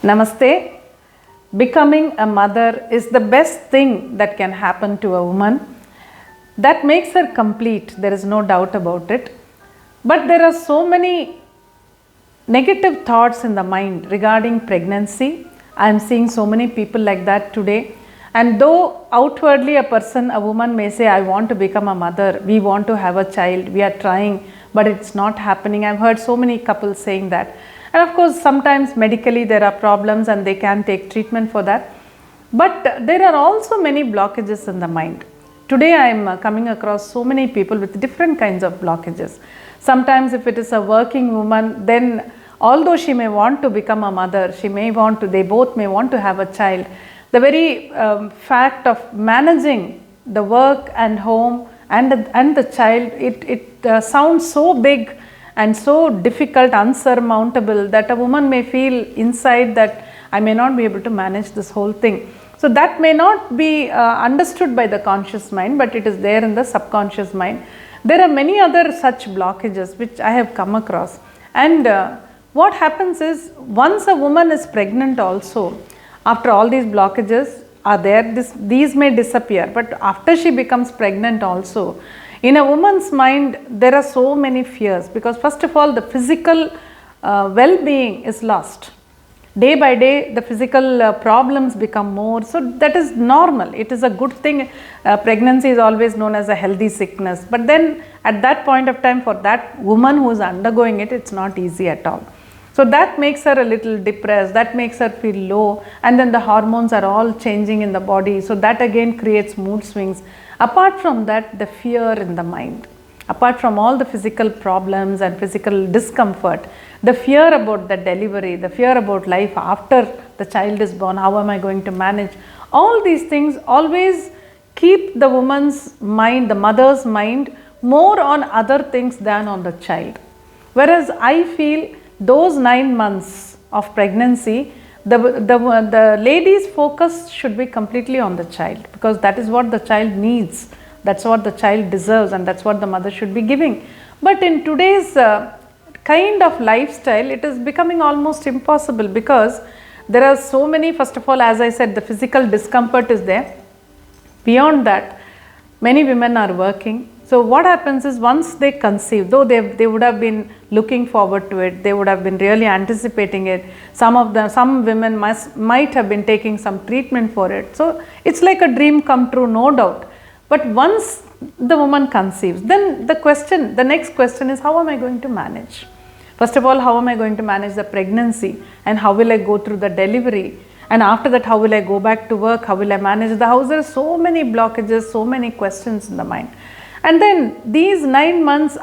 Namaste. Becoming a mother is the best thing that can happen to a woman. That makes her complete, there is no doubt about it. But there are so many negative thoughts in the mind regarding pregnancy. I am seeing so many people like that today. And though outwardly a woman may say, I want to become a mother, we want to have a child, we are trying, but it's not happening. I've heard so many couples saying that. And of course, sometimes medically there are problems and they can take treatment for that. But there are also many blockages in the mind. Today I am coming across so many people with different kinds of blockages. Sometimes if it is a working woman, then although she may want to become a mother, they both may want to have a child. The very fact of managing the work and home and the child, it sounds so big and so difficult, unsurmountable, that a woman may feel inside that I may not be able to manage this whole thing. So that may not be understood by the conscious mind, but it is there in the subconscious mind. There are many other such blockages which I have come across. And what happens is, once a woman is pregnant also, after all these blockages are there, these may disappear. But after she becomes pregnant also, in a woman's mind, there are so many fears, because first of all, the physical well-being is lost. Day by day, the physical problems become more. So that is normal. It is a good thing. Pregnancy is always known as a healthy sickness. But then at that point of time, for that woman who is undergoing it, it's not easy at all. So that makes her a little depressed, that makes her feel low, and then the hormones are all changing in the body. So that again creates mood swings. Apart from that, the fear in the mind, apart from all the physical problems and physical discomfort, the fear about the delivery, the fear about life after the child is born, how am I going to manage? All these things always keep the woman's mind, the mother's mind, more on other things than on the child. Whereas I feel those 9 months of pregnancy, the lady's focus should be completely on the child, because that is what the child needs, that's what the child deserves, and that's what the mother should be giving. But in today's kind of lifestyle, it is becoming almost impossible, because there are so many, first of all, as I said, the physical discomfort is there. Beyond that, many women are working. So what happens is, once they conceive, though they would have been looking forward to it, they would have been really anticipating it, some women might have been taking some treatment for it. So it's like a dream come true, no doubt. But once the woman conceives, then the next question is, how am I going to manage? First of all, how am I going to manage the pregnancy, and how will I go through the delivery? And after that, how will I go back to work? How will I manage the house? There are so many blockages, so many questions in the mind. And then these 9 months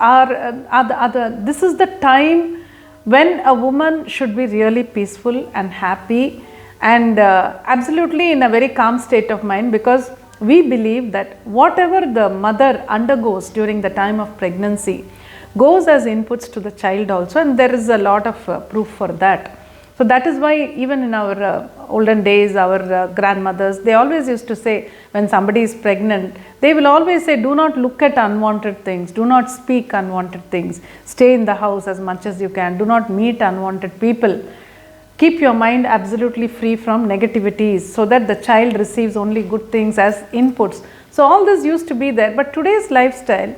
this is the time when a woman should be really peaceful and happy and absolutely in a very calm state of mind, because we believe that whatever the mother undergoes during the time of pregnancy goes as inputs to the child also, and there is a lot of proof for that. So that is why even in our olden days, our grandmothers, they always used to say, when somebody is pregnant, they will always say, do not look at unwanted things, do not speak unwanted things, stay in the house as much as you can, do not meet unwanted people. Keep your mind absolutely free from negativities, so that the child receives only good things as inputs. So all this used to be there, but today's lifestyle,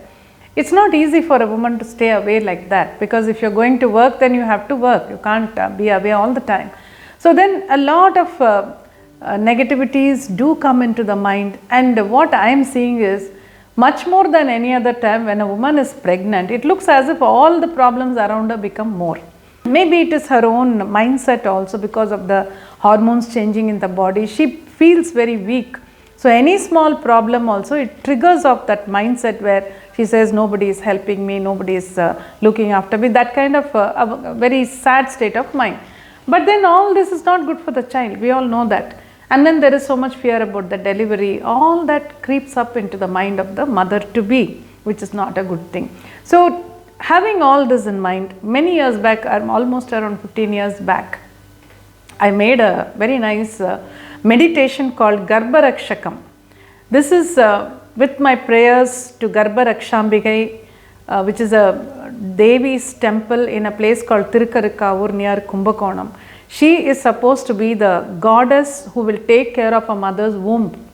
it's not easy for a woman to stay away like that, because if you're going to work, then you have to work. You can't be away all the time. So then a lot of negativities do come into the mind, and what I am seeing is, much more than any other time when a woman is pregnant, it looks as if all the problems around her become more. Maybe it is her own mindset also, because of the hormones changing in the body. She feels very weak. So any small problem also, it triggers off that mindset where she says, nobody is helping me, nobody is looking after me, that kind of a very sad state of mind. But then all this is not good for the child, we all know that. And then there is so much fear about the delivery, all that creeps up into the mind of the mother-to-be, which is not a good thing. So having all this in mind, many years back, almost around 15 years back, I made a very nice meditation called Garbarakshakam. This is with my prayers to Garbarakshambika, which is a Devi's temple in a place called Tirukkarukkavur near Kumbakonam. She is supposed to be the goddess who will take care of a mother's womb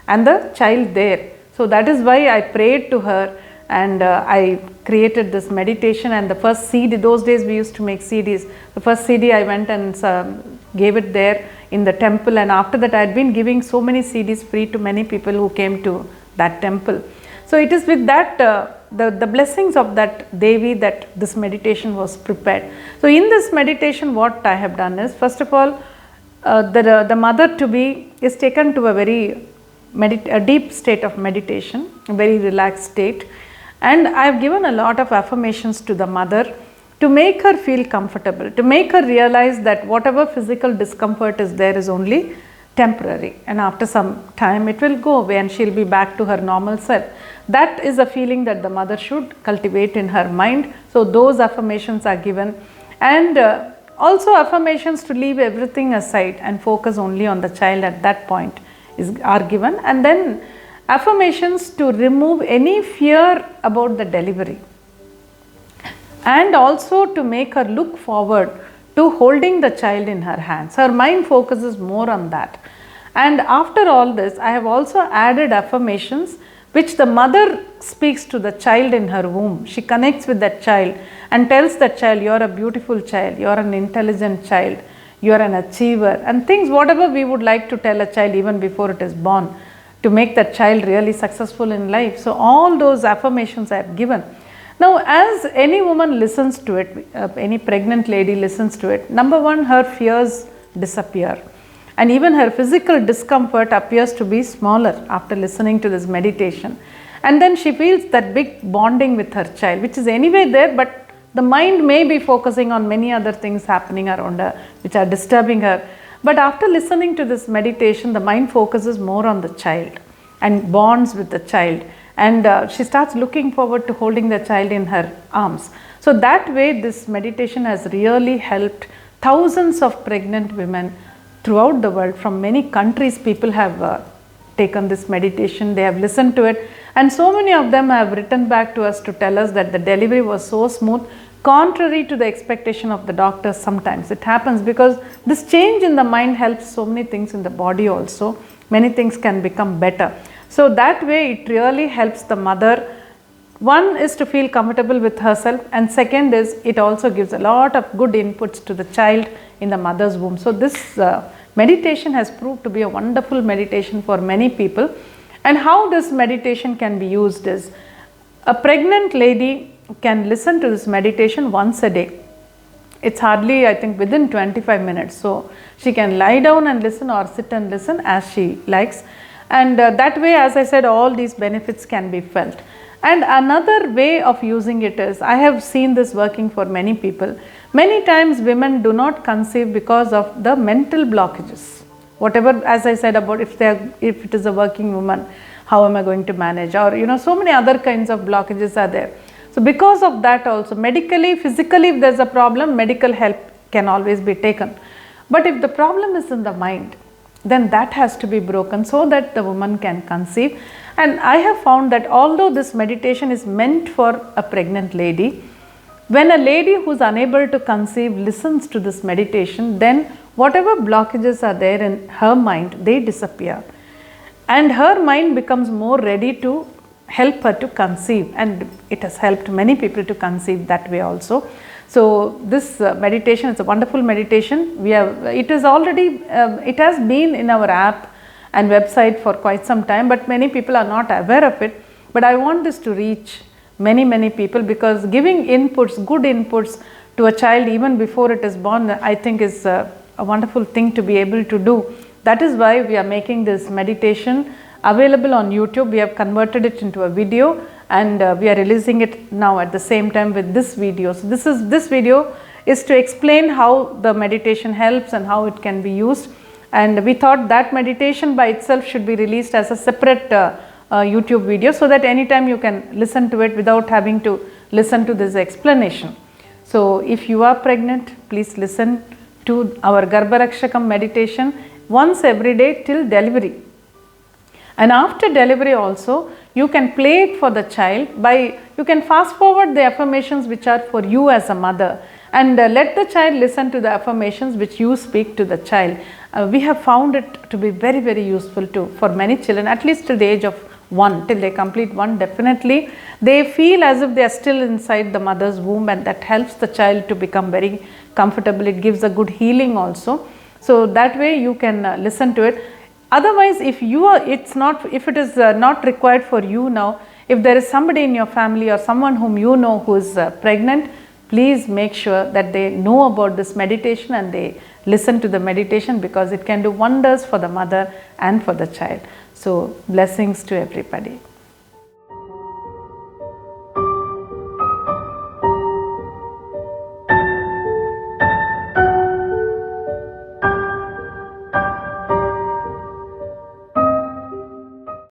and the child there. So that is why I prayed to her, and I created this meditation. And the first CD, those days we used to make CDs. The first CD I went and gave it there in the temple, and after that I had been giving so many CDs free to many people who came to that temple. So it is with that the blessings of that Devi that this meditation was prepared. So in this meditation, what I have done is, first of all, the mother to be is taken to a very deep state of meditation, a very relaxed state, and I have given a lot of affirmations to the mother to make her feel comfortable, to make her realize that whatever physical discomfort is there is only temporary, and after some time it will go away and she will be back to her normal self. That is a feeling that the mother should cultivate in her mind. So those affirmations are given, and also affirmations to leave everything aside and focus only on the child at that point are given, and then affirmations to remove any fear about the delivery, and also to make her look forward to holding the child in her hands. Her mind focuses more on that. And after all this, I have also added affirmations which the mother speaks to the child in her womb. She connects with that child and tells that child, you are a beautiful child, you are an intelligent child, you are an achiever, and things whatever we would like to tell a child even before it is born, to make that child really successful in life. So all those affirmations I have given. Now as any woman listens to it, any pregnant lady listens to it, number one, her fears disappear, and even her physical discomfort appears to be smaller after listening to this meditation. And then she feels that big bonding with her child, which is anyway there, but the mind may be focusing on many other things happening around her which are disturbing her. But after listening to this meditation, the mind focuses more on the child and bonds with the child, and she starts looking forward to holding the child in her arms. So that way this meditation has really helped thousands of pregnant women throughout the world. From many countries people have taken this meditation, they have listened to it, and so many of them have written back to us to tell us that the delivery was so smooth, contrary to the expectation of the doctors. Sometimes it happens because this change in the mind helps so many things in the body also. Many things can become better. So that way it really helps the mother. One is to feel comfortable with herself, and second is it also gives a lot of good inputs to the child in the mother's womb. So this meditation has proved to be a wonderful meditation for many people. And how this meditation can be used is, a pregnant lady can listen to this meditation once a day. It's hardly, I think, within 25 minutes. So she can lie down and listen or sit and listen as she likes. And that way, as I said, all these benefits can be felt. And another way of using it is, I have seen this working for many people. Many times women do not conceive because of the mental blockages. Whatever, as I said about if it is a working woman, how am I going to manage? Or so many other kinds of blockages are there. So because of that also, medically, physically, if there is a problem, medical help can always be taken. But if the problem is in the mind, then that has to be broken so that the woman can conceive. And I have found that although this meditation is meant for a pregnant lady, when a lady who is unable to conceive listens to this meditation, then whatever blockages are there in her mind, they disappear. And her mind becomes more ready to help her to conceive, and it has helped many people to conceive that way also. So this meditation is a wonderful meditation. It has been in our app and website for quite some time, but many people are not aware of it. But I want this to reach many people, because giving inputs, good inputs to a child even before it is born, I think is a wonderful thing to be able to do. That is why we are making this meditation available on YouTube. We have converted it into a video, and we are releasing it now at the same time with this video. So this video is to explain how the meditation helps and how it can be used. And we thought that meditation by itself should be released as a separate YouTube video, so that anytime you can listen to it without having to listen to this explanation. So if you are pregnant, please listen to our Garbarakshakam meditation once every day till delivery. And after delivery also, you can play it for the child you can fast forward the affirmations which are for you as a mother, and let the child listen to the affirmations which you speak to the child. We have found it to be very, very useful too for many children, at least till the age of 1, till they complete 1. Definitely they feel as if they are still inside the mother's womb, and that helps the child to become very comfortable. It gives a good healing also. So that way you can listen to it. Otherwise, if you are, if it is not required for you now, if there is somebody in your family or someone whom you know who is pregnant, please make sure that they know about this meditation and they listen to the meditation, because it can do wonders for the mother and for the child. So blessings to everybody.